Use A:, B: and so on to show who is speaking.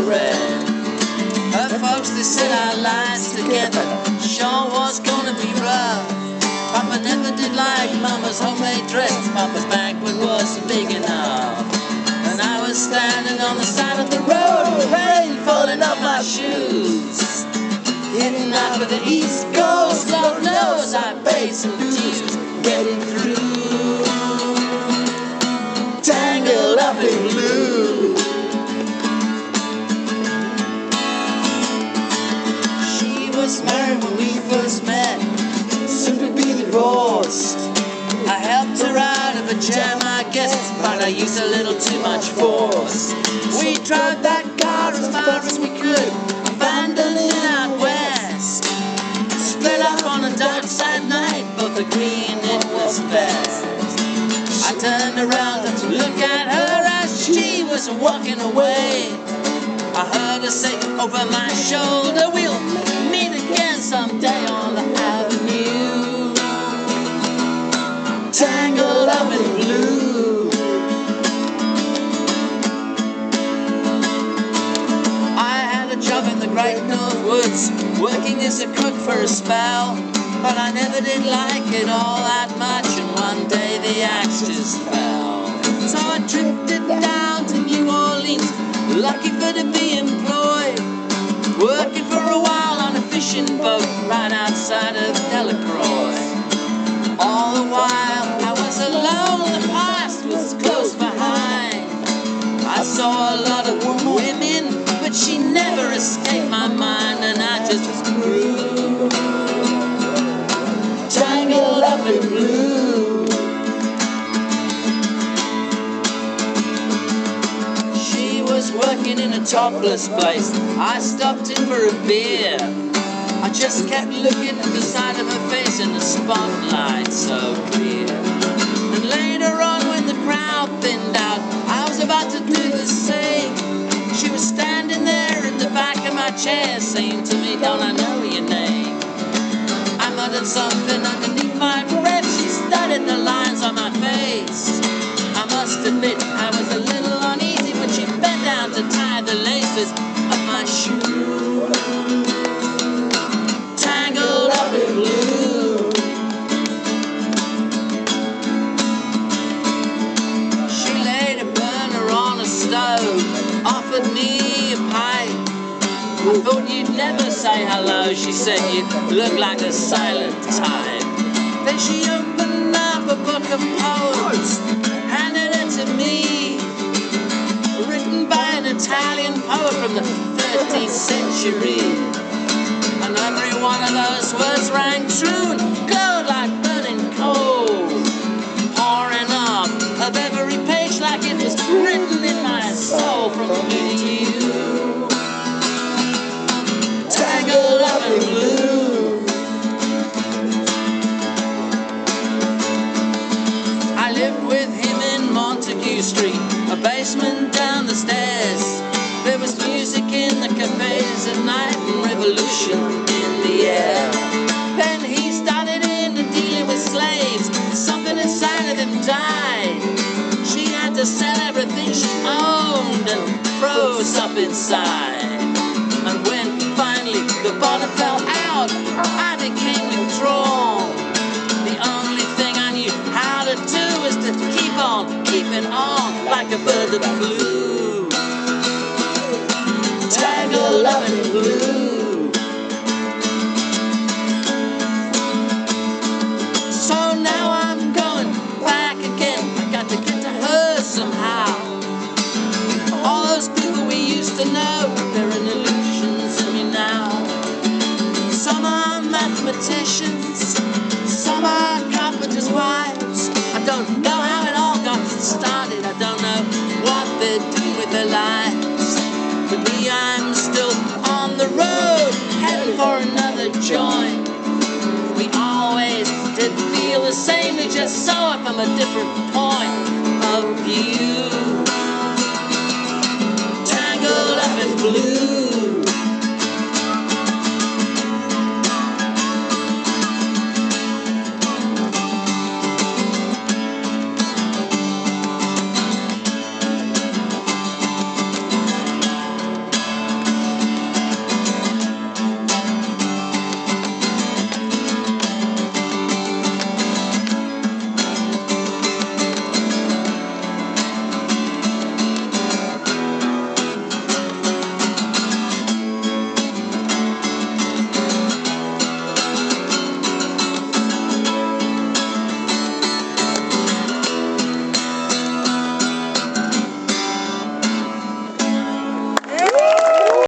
A: red. Her folks, they said our lives together sure was gonna be rough. Papa never did like Mama's homemade dress. Papa's banquet wasn't big enough. And I was standing on the side of the road, rain falling off my shoes. Heading out for the East Coast, Lord knows I paid some dues getting through. Tangled up in blue. She was married when we first met, soon to be divorced. I helped her out of a jam, I guess, but I used a little too much force. We drove that car as far as we could, abandoning out west. Split up on a dark side night, both agreeing it was best. I turned around to look at her as she was walking away. I heard her say over my shoulder, we'll meet again someday on the avenue. Tangled up in blue. I had a job in the Great North Woods, working as a cook for a spell, but I never did like it all that much, and one day the axe just fell. So I drifted down to New Orleans, lucky for to be employed, working for a while on a fishing boat right outside of Delacroix. All the while I was alone, the past was close behind. I saw a lot of women, but she never escaped my mind, and I just grew tangled up in blue. She was working in a topless place. I stopped in for a beer. I just kept looking at the side of her face in the spotlight so clear. And later on when the crowd thinned out, I was about to do the same. She was standing there in the back of my chair saying to me, don't I know your name? I muttered something underneath my breath. She studied the lines on my face. I must admit I was a little uneasy when she bent down to tie the laces of my shoe. Tangled up in blue. She laid a burner on a stove, offered me a pipe. I thought you'd never say hello, she said you look like a silent type. Then she opened up a book of poems, handed it to me, written by an Italian poet from the 13th century. And every one of those words rang true and glowed like burning coal, pouring off of every page like it was written in my soul from me to you. Tangled up in blue. I lived with him in Montague Street, a basement down the stairs. There was music in the cafes at night and revolution in the air. Then he started into dealing with slaves. Something inside of him died. She had to sell everything she owned and froze up inside. And when finally the bottom fell out, I became withdrawn. The only thing I knew how to do was to keep on keeping on like a bird that flew. Tangled up in blue. So now I'm going back again. I got to get to her somehow. All those people we used to know, they're in illusions in me now. Some are mathematicians, some are carpenters' wives. I don't know how it all got started. I don't know what they're doing with their lives. But me, I'm still on the road, heading for another joint. We always did feel the same, we just saw it from a different point of view. Tangled up in blue.